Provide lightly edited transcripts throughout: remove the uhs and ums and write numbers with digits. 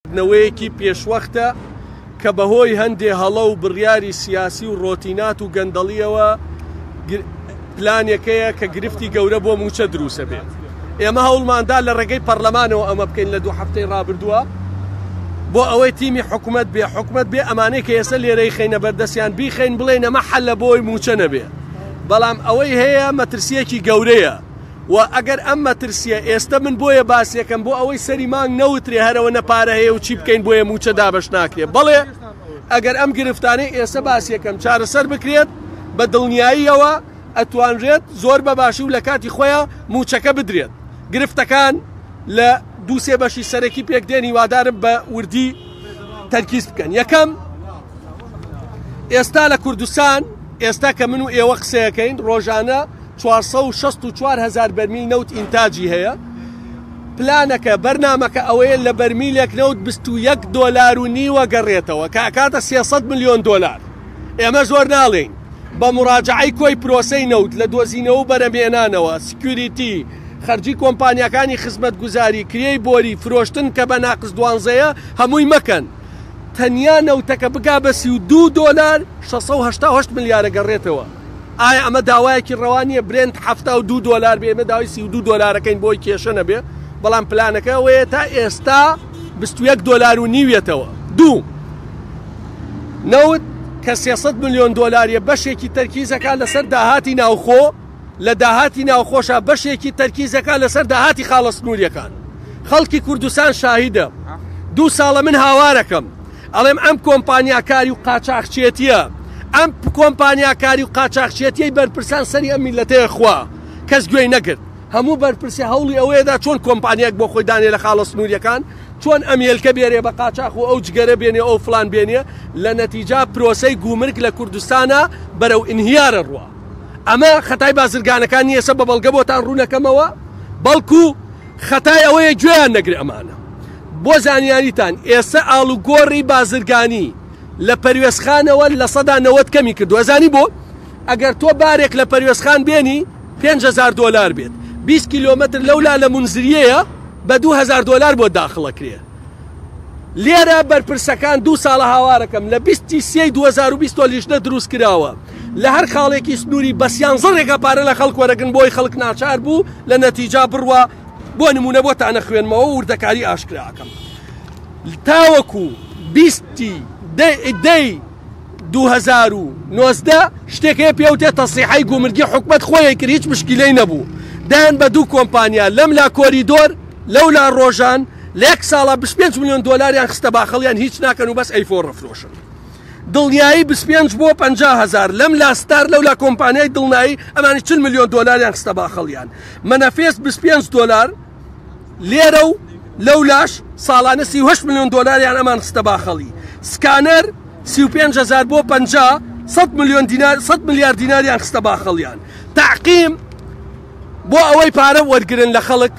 نەوەیەکی پێشوەختە کە بەهۆی هەندێ هەڵە و بڕیاری سیاسی و ڕۆتینات و گەندەڵیەوە پلانێکەیە کە گرفتی گەورە بۆ موچە دروسە بێت. ئێمە هەوڵماندا لە ڕێگەی پەرلەمانەوە ئەمە بکەین لە 2 هەفتەی ڕابردووە بۆ ئەوەی تیمی حکوومەت بێ ئەمانەی کە ئێستا لێرەی خەینە بەردەستیان بیخەین بڵێن ئەمە حەل لە بۆی موچە نەبێ. بەڵام ئەوەی هەیە مەترسیەکی گەورەیە و ئەگەر ئەم مەترسیە ئێستا من بۆیە باسیەکەم بۆ ئەوەی سەری مانگ نەوترێ هەرەوە نەپارە هەیە و چی بکەین بۆیە موچە دابەش ناکرێت. بەڵێ ئەگەر ئەم گرفتانەی ئێستا باسیەکەم چارەسەر بکرێت بە دڵنیاییەوە ئەتوانرێت زۆر بە باشی و لە کاتی خۆیان موچەکە بدرێت. گرفتەکان لە 2-3 بەشی سەرەکی پێکدێنی وادارم بە وردی تەرکیز بکەن. یەکەم ئێستا لە کوردستان ئێستا کە من و ئێوە قسەیەکەین ڕۆژانە 464,000 بەرمیل نەوت ئینتاجی هەیە. پلانەکە بەرنامەکە ئەوەیە لە بەرمیلێک نەوت 21 دۆلار و نیوە گەڕێتەوە کە ئەکاتە 300 ملیۆن دۆلار. ئێمە زۆر ناڵێین بە مراجعەی کۆی پرۆسەی نەوت لە دۆزینەوە بەرەمێنانەوە سکیوریتی خەرجی کۆمپانیەکانی خزمەتگوزاری کرێی بۆری فرۆشتن کە بە ناقص 12 هەمووی مەکەن. تەنیا نەوتەکە بگا بە 32 دۆلار 688 ملیارە گەڕێتەوە. ئایا ئەمە داوایەکی ڕەوانیە برێنت 72 دۆلار بێ ئێمە داوای 32 دۆلارەکەین بۆی کێشە نەبێ. بەڵام پلانەکە ئەوەیە تا ئێستا 21 دۆلار و نیوێتەوە. دوو نەوت کە 300 ملیۆن دۆلاریە بەشێکی تەرکیزەکە لەسەر داهاتی ناوخۆ لە داهاتی ناوخۆشە بەشێکی تەرکیزەکە لەسەر داهاتی خاڵە سنووریەکان. خەڵکی کوردستان شاهیدە. 2 ساڵە من هاوارەکەم ئەڵێم ئەم کۆمپانیاکاری و قاچاقچێتیە ئەم کۆمپانیاکاری و قاچاقچێتیەی بەرپرسان سەری ئەم میلەتەیە خوا کەس گوێی نەگرت. هەموو بەرپرسی هەوڵی ئەوەیەدا چۆن کۆمپانیاک بۆ خۆی دانێ لە خاڵە سنووریەکان چۆن ئەمێلکە بێرێ بە قاچاق و ئەو جگەرە بێنێ ئەو فلان بێنێ لە نەتیجا پرۆسەی گومرگ لە کوردستانە بەرەو ئینهیارە ڕوە. ئەمە خەتای بازرگانەکان نیەسە بە بەڵگە بۆتان ڕوونەکەمەوە بەڵکو خەتای ئەوەیە گوێیان نەگرێ. ئەمانە بۆ زانیاریتان ئێستا ئاڵوگۆڕی بازرگانی لە پەروێزخانەوە لە 90 کەمی کردو. ئەزانی بۆ ئەگەر تۆ بارێک لە پەروێزخان بێنی 5,000 دۆلار بێت 20 کیلۆمەتر لەولا لە منزریەیە بە 2,000 دۆلار بۆ داخڵەکرێ. لێرە بەرپرسەکان 2 ساڵە هاوارەکەم لە 23/2020 لیژنە دروست کراوە لە هەر خاڵێکی سنووری بە 11 ڕێگە پارە لە خەڵک وەرەگرن بۆی خەڵک ناچار بوو لە نەتیجا بڕوە. بۆ نمونە بۆتانە خوێنمەوە وردەکاری ئاشکراکەم تاوەکو 2019 شتێکەیە پێوتێت تەسریحەی گومرگی حکومەت خۆی کرد هیچ مشکلەی نەبوو. دایان بە 2 کۆمپانیا لەم لا کۆریدۆر لەولا ڕۆژان لە 1 ساڵە 25 ملیۆن دۆلاریان خستە باخەڵیان هیچ ناکەن و بەس ئەیفۆ ڕەفرۆشن. دڵنیایی 25 بۆ 50,000 لەم لاستار لەولا کۆمپانیای دڵنایی ئەمانی 40 ملیۆن دۆلاریان خستە باخەڵیان. مەنەفێس 25 دۆلار لێرە و لەولاش ساڵانە 38 ملیۆن دۆلاریان ئەمان خستە باخەڵی. سکانەر 35,000 بۆ 50 100 ملیار دیناریان خستە باخەڵیان. تعقیم بۆ ئەوەی پارە وەرگرن لە خەڵک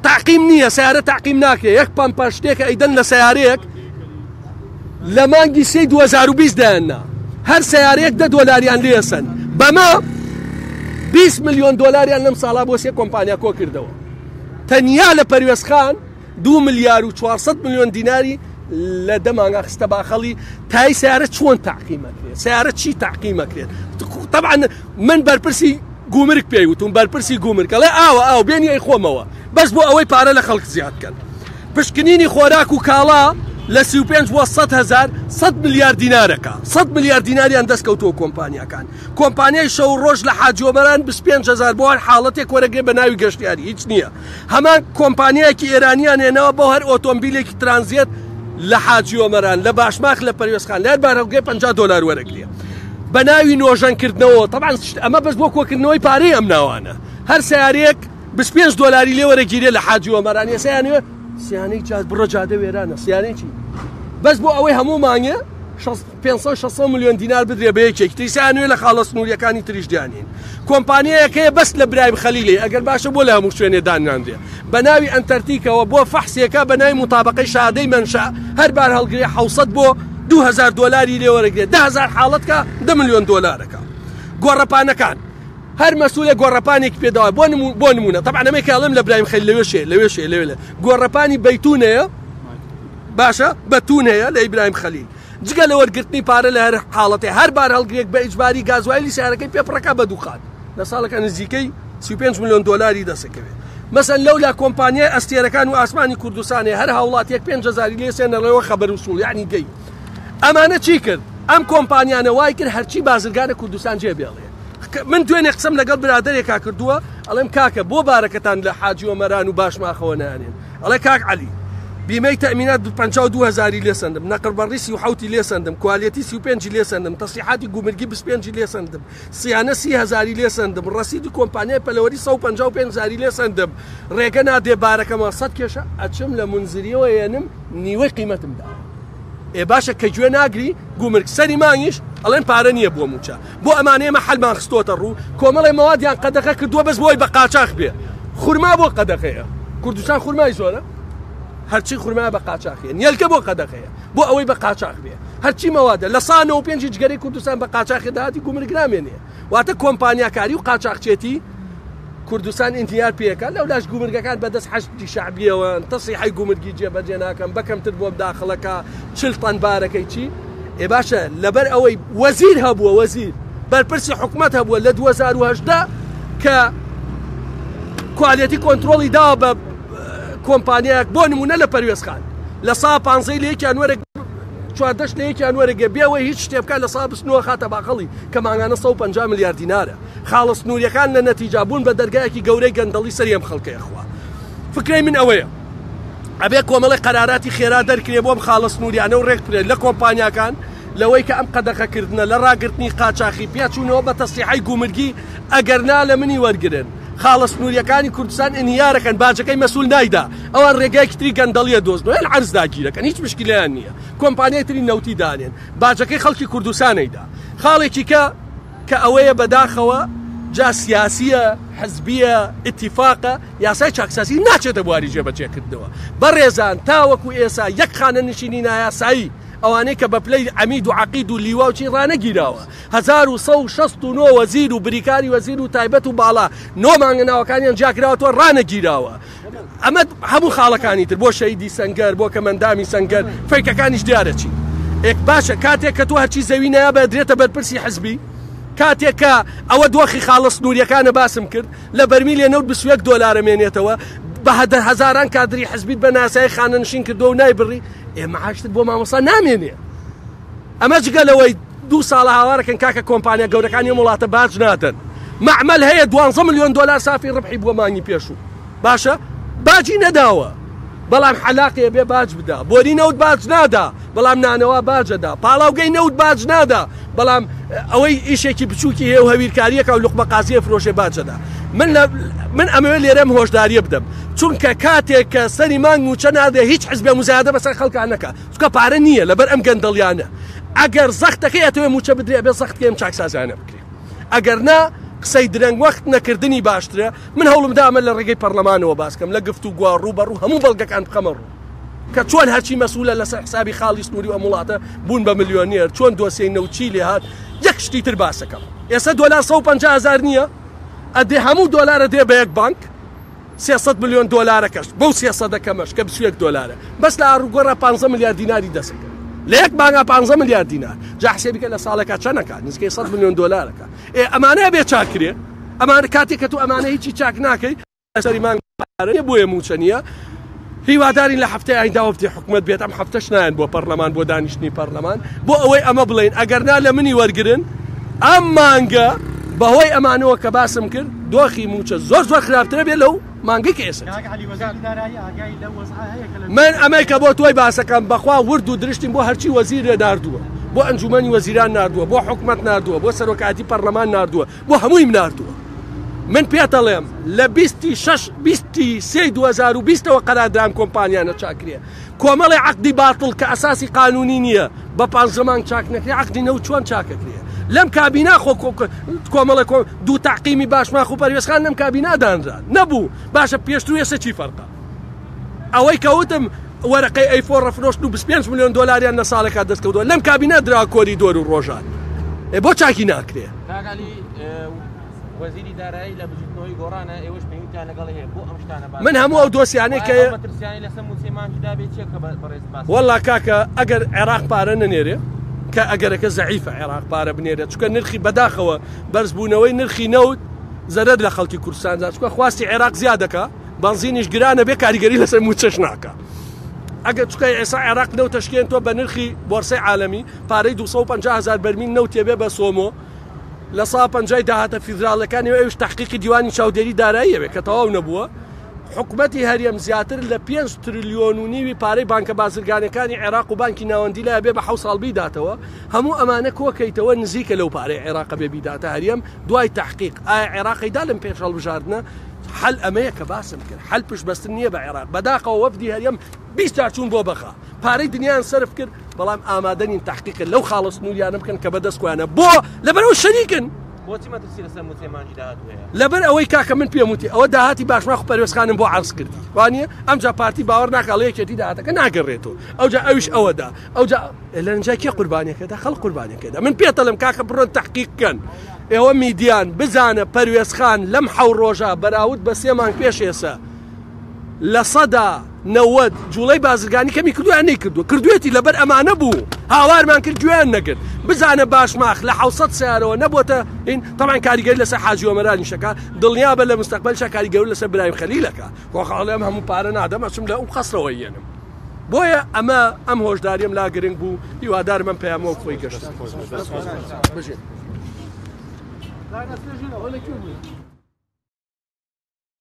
تعقیم نییە سیارە تعقیم ناکرێت. یەک پەمپە شتێکە ئەیدەن لە سیارەیەک لە مانگی 2020 دایاننا هەر سیارەیەک 10 دۆلاریان لێسن بەمە 20 ملیۆن دۆلاریان لەم ساڵا بۆ 3 کۆمپانیا کۆ کردەوە. تەنیا لە پەروێزخان 2 ملیار و 400 ملیۆن دیناری لە دەمانگا خستە باخەڵی. تای سیارە چۆن تعقیمەکرێت سیارە چی تعقیمەکرێت. طبعا من بەرپرسی گومرگ پێیوتم بەرپرسی گومرگ ئەڵێ ئاوە بێنی ئەی خۆمەوە بەس بۆ ئەوەی پارە لە خەڵک زیاد بکەن. پشکنینی خۆراک و کاڵا لە 35 بۆ 100,000 100 ملیار دینارەکە 100 ملیار دیناریان دەستکەوتووە کۆمپانیەکان. کۆمپانیای شەو ڕۆژ لە حاجۆمەران 25,000 بۆ هەر حاڵەتێک وەرەگرێ بە ناوی گەشتیاری هیچ نییە. هەمان کۆمپانیایەکی ئێرانیان هێنەوە بۆ هەر ئۆتۆمبیلێکی ترانزیت لە حاجیۆمەران لە باشماخ لە پەروێزخان لەر بارەگوێ 50 دۆلار وەرەگرێ بە ناوی نۆژەنکردنەوە. طبعا ئەمە بەس بۆ کۆکردنەوەی پارەی ئەم ناوانە. هەر سیارەیەک 25 دۆلاری لێ وەرەگیرێ لە حاجیۆمەران سیانوێ سیانەی بڕۆ جادە وێرانە سیانەی چی بەس بۆ ئەوەی هەموو مانگە 500 ملیۆن دینار بدرێ بە یەکێک تریسیانوێ لە خاڵە سنووریەکانی تریش دیانین. کۆمپانیایەکەیە بەست لە برای خەلیلێ ئەگەر باشە بۆ لە هەموو شوێنێ داناندێ بە ناوی ئەنتەرتیکەوە بۆ فەحسێکە بە ناوی مطابقەی شادەی منشا هەر بار هەڵگرێ 700 بۆ 2,000 دۆلاری لێ وەرەگرێ 10,000 حاڵەتکە 10 ملیۆن دۆلارەکە. گۆڕەپانەکان هەر مەسوولە گۆڕەپانێکی پێداوە بۆ نمونە طبعا ئەمەی کاڵم لە برایم خەلیل لەوێ گۆڕەپانی بەیتونەیە باشە بەتون هەیە لە ئیبراهیم خەلیل جگە لە وەرگرتنی پارە لە هەر حاڵەتێ هەر بار هەڵگرێک بە ئیجباری گازوایلی سیارەکەی پێپڕەکە بە دووخات لە ساڵەکە نزیکەی 35 ملیۆن دۆلاری دەسەکەوێت مەسەن لەولا کۆمپانیای ئەستێرەکان و ئاسمانی کوردستانی هەر هاوڵاتیەک 5,000 لێسێنەڕەوە خەبەر وسوڵ یعنی گەی ئەمانە چی کرد ئەم کۆمپانیانە وای کرد هەرچی بازرگانە کوردستان جێبێڵێ من دوێنێ قسەم لەگەڵ برادەرێکا کردووە ئەڵێم کاکە بۆ بارەکەتان لە حاجی وەمەران و باشماخەوە نانێن ئەڵێ کاک عەلی بیمەی تەمینات 52,000 لێ سندم نەقربەڕی 37 لێ سندم کوالێتی 35 لێ سندم تەسیحاتی گومرگی 25 لێ سندم سیانە 30,000 لێ سندم ڕەسیدی کۆمپانیای پەلەوەری 155,000 لێ سندم ڕێگە نادێ بارەکەمە 100 کێشە ئەچم لە منزریەوە ێنم نیوەی قیمەتمدا ئێ باشە کە گوێ ناگری گومرگ سەری مانگیش ئەڵێن پارە نییە بۆ موچە بۆ ئەمانەیەمە حەلمان خستۆتە ڕوو کۆمەڵی مەوادیان قەدەقە کردووە بەس بۆی بە قاچاق بێ خورما بۆ قەدەقەیە کوردستان خورمای زۆرە هەرچی خورما بە قاچاقیە نیلکە بۆ قەدەقەیە بۆ ئەوەی بە قاچاق بێ هەرچی مەوادە لە 195 جگەرەی کوردستان بە قاچاقی داهاتی گومرگ نامێنێ واتە کۆمپانیاکاری و قاچاقچێتی کوردستان ئینتیار پێەکە لەولاش گومرگەکان بەدەست حەشتی شعبیەوە تەسیحەی گومرگی جێبەجێ ناکەم بەکەمتر بۆ داخڵەکە 40 تەن بارەکەی چی ئێ باشە لەبەر ئەوەی وەزیر هەبووە وەزیر بەرپرسی حکومەت هەبووە لە 2010 کە کوالێتی کۆنتترۆڵی دا بە کۆمپانیایەک بۆ نمونە لە پەروێزخان لە 150 لە یەکیان وەرەگە 14 لە یەکیان وەرەگە بێەوەی هیچ شتێبکە لە 129 خاتە باقەڵی کە ماگانە 150 میلیارد دینارە خاڵس نووریەکان لە نەتیجا بوون بە دەرگایەکی گەورەی گەندەڵی سەری ئەم خەڵکەیە خوا فکرەی من ئەوەیە ئەبێ کۆمەڵی قەراراتی خێرا دەرکرێ بۆم خاڵس نووریانە و ڕێک بکرێت لە کۆمپانیاکان لەوەی کە ئەم قەدەقەکردنە لە ڕاگررتنی قاچاقی پیاچوونەوە بە تەسیحەی گومرگی ئەگەرنا لە منی وەرگرن خاڵس نووریەکانی کوردستان ئینیارەکەن باجەکەی مەسول نایدا ئەوان ڕێگایکی تری گەندەڵیە دۆزنەوە عەرز داگیرەکەن هیچ مشکلیان نییە کۆمپانیای تری نەوتی دانێن باجەکەی خەڵکی کوردستانەیدا خاڵێکی کە ئەوەیە بەداخەوە جا سیاسیە حزبیە ئیتیفاقە یاسای چاکساسی ناچێتە بواری جێبەجێکردنەوە بەڕێزان تاوەکو ئێسا یەک خانە نشینی نایاسایی ئەوانەی کە بە پلەی عەمید و عەقید و لیوا و چی ڕانەگیراوە 1169 وەزیر و بریکاری وەزیر و تایبەت و باڵا نۆمانگە ناوەکانیان جاکراوەتەوە ڕانەگیراوە ئەمە هەموو خاڵەکانی تر بۆ شەیدی سەنگەر بۆ کەمەندامی سەنگەر فەیکەکانیش دیارە چی ئێک باشە کاتێک کە تۆ هەرچی زەوی نایە بەدرێتە بەرپرسی حزبی کاتێک کە ئەوە دۆخی خاڵس نووریەکانە باسم کرد لە بەرمیلێ $91 مێنێتەوە بە هەزاران کادری حزبیت بە ناسایی خانەنشین کردو و نایبڕی ئێمە عاشتت بۆ مامۆستا نامێنێ ئەمە جگەلەوەی 2 ساڵە هاوارەکەن کاکە کۆمپانیا گەورەکانی وڵاتە باج نادەن معمەل هەیە $12 ملیۆن سافی ڕبحی بۆ مانگی پێشوو باشە باجی نەداوە بەڵام حەلاقێ بێ باج بدا بۆری نەوت باج نادا بەڵام نانەوە باجەدا پاڵاوگەی نەوت باج نادا بەڵام ئەوەی ئیشێکی بچووکی هەیە و هەویرکاریەکە و لوقمە قازیە فرۆشێ باجەدا من ئەمەوێت لێرەم هۆشداریە بدەم چونکە کاتێک کە سەری مانگ و چە نادێ هیچ حزبێ مزایدە بەسەر خەڵکان نەکە چونکە پارە نییە لەبەر ئەم گەندەڵیانە ئەگەر زەختەکەی ئەتەوێ موچە بدرێ بێ زەختکەم چاکسازانە بکرێ ئەگەر نا قسەی درەنگ وەخت نەکردنی باشترە من هەوڵم دامە لە ڕێگەی پەرلەمانەوە باسکەم لە گفت و گوا ڕوبەڕوو هەموو بەڵگەکان بخەمە ڕوو کە چۆن هەرچی مەسوولە لەسەر حسابی خاڵی سنووری و ئەم وڵاتە بوون بە ملیۆنێر چۆن دۆسیەی نەوچی لێ هات یەک شتی تر باسەکەم ئێستا $150,000 نییە ئەدێ هەموو دۆلارە دێ بە یەک بانک $300 ملیۆن کەش بەو 300 دەکەمەش کە $21 بەس لە ئاڕوگۆڕە 15 میلیارد دیناری دەسەکە لە یەک بانگا 15 میلیارد دینار جا حسێبیکە لە ساڵێکا چەندەکە نزیکەی 100 ملیۆن دۆلارەکە ئەمانە بێ چاکرێ ئەمان کاتێک کە تو ئەمانە هیچی چاک ناکەی سەری مانگ بۆیە موچە نییە هیوادارین لە هەفتەی ئایندا وەفتی حکومەت بێت ئەم هەفتەش نایەن بۆ پەرلەمان بۆ دانیشتنی پەرلەمان بۆ ئەوەی ئەمە بڵێن ئەگەرنا لە منی وەرگرن ئەم مانگە بەهۆی ئەمانەوە کە باسم کرد دۆخی موچە زۆر خراپترە بێ لەو مانگی کە ئێستا من ئەمەی کە بۆ تۆی باسەکەم بەخوا ورد و درشتین بۆ هەرچی وەزیرە ناردووە بۆ ئەنجومەنی وەزیران ناردووە بۆ حکومەت ناردووە بۆ سەرۆکاتی پەرلەمان ناردووە بۆ هەموویم ناردووە من پێتەڵێم لە 23/2020ەوە قەراردام کۆمپانیانە چاکرێ کۆمەڵی عەقدی باتڵ کە ئەساسی قانونی نییە بە 15 مانگ چاک نەکرێ عەقدی نەوت چۆن چاکەکرێ لەم کابینا خۆ کۆمەڵە دوو تاقیمی باشماخ و پەروێزخان لەم کابینا دانران نەبوو باشە پێشتر ێستا چی فەرقە ئەوەی کەوتم وەرەقەی ئەیفۆن ڕەفرۆشت و $25 ملیۆن لە ساڵێکا دەستکەوتووە لەم کابینا درا کۆریدۆر و ڕۆژان بۆ چاکی ناکرێ وەزیری دارایی لە بژنەوەی گۆڕانە ئێوەش پێویستیان لەگەڵ هەیە بۆ ئەم شتانە من هەموو ئەو دۆسیانەی کە مەترسیانی لەسەر موسێمانجیدا بێت چێ کە بەڕێز باس وەڵا کاکە ئەگەر عێراق پارە نەنێرێ کە ئەگەرەکە زەعیفە عێراق پارە بنێرێت چونکە نرخی بەداخەوە بەرزبوونەوەی نرخی نەوت زەرەر لە خەڵکی کوردستان چونکە خواستی عێراق زیاد دەکا بنزینیش گرانە بێ کاریگەری لەسەر موچەش ناکە ئەگەر چکە ئێستا عێراق نەوت تەشکێن تۆ بە نرخی بۆرسەی عالەمی پارەی 250,000 بەرمیل نەوت تێبێ بە سۆمۆ لە 150 داهاتە فیدراڵەکانی ئەوش تحقیقی دیوانی چاودێری داراییەوێ کە تەواو نەبووە حکوومەتی هەریەم زیاتر لە 5 تریلیۆن و نیوی پارەی بانکە بازرگانەکانی عێراق و بانکی ناوەندی لای بێ بە 7 ساڵ بیداتەوە هەموو ئەمانە کۆکەیتەوە نزیکە لەو پارەی عێراق بێ بیداتە هەریەم دوای تحقیق ئایا عێراقیدا لەم پێش هەڵبژاردنە حل ئەمەیە کە باسم کرد حل پشتبەستن نییە بە عێراق بەداخەوە وەفدی هەریەم 20 جار چوون بۆ بەخا پارەی دنیایان سەرف کرد بەڵام ئامادەنین تحقیقن لەو خاڵە سنووریانە بکەن کە بەدەستکوانە بۆ لەبەرەوە شەریکن بۆچی مەترسی لەسەر موسێمانجیدا هاتووە لەبەر ئەوەی کاکە من پێم وتی ئەوە داهاتی باشماخ پەروێزخانم بۆ عەرز کردی وانە ئەمجا پارتی باوەڕ ناکاڵ یەکێتی داهاتەکە ناگەڕێتەوە ئەوجا ئەویش ئەوەدا ئەوجا لە نجای کێ قوربانیەکەدا خەڵک قوربانیەکەدا من پێتەڵم کاکە بڕۆن تحقیقکەن ئێوە میدیان بزانە پەروێزخان لەم حەو ڕۆژە بەراورد بە 3 مانگ پێش ئێسا لە 190 جوڵەی بازرگانی کەمی کردویان نەیکردووە کردوێتی لەبەر ئەمانە بوو هاوارمان کرد گوێیان نەگرت بزانە باشماخ لە 700 سیارەوە نەبووتە این تەمان کاریگەری لەسەر حاجی ئۆمەرانیشەکە دڵنیا بە لە مستەقبەلشە کاریگەری لەسەر برایم خەلیلەکە خۆخاڵێم هەموو پارە نادەم ئەچم لە ئەم قەسرەوە یێنم بۆیە ئەم هۆشداریم لا گرنگ بوو هیوادار من پەیامەوە خۆی گەشت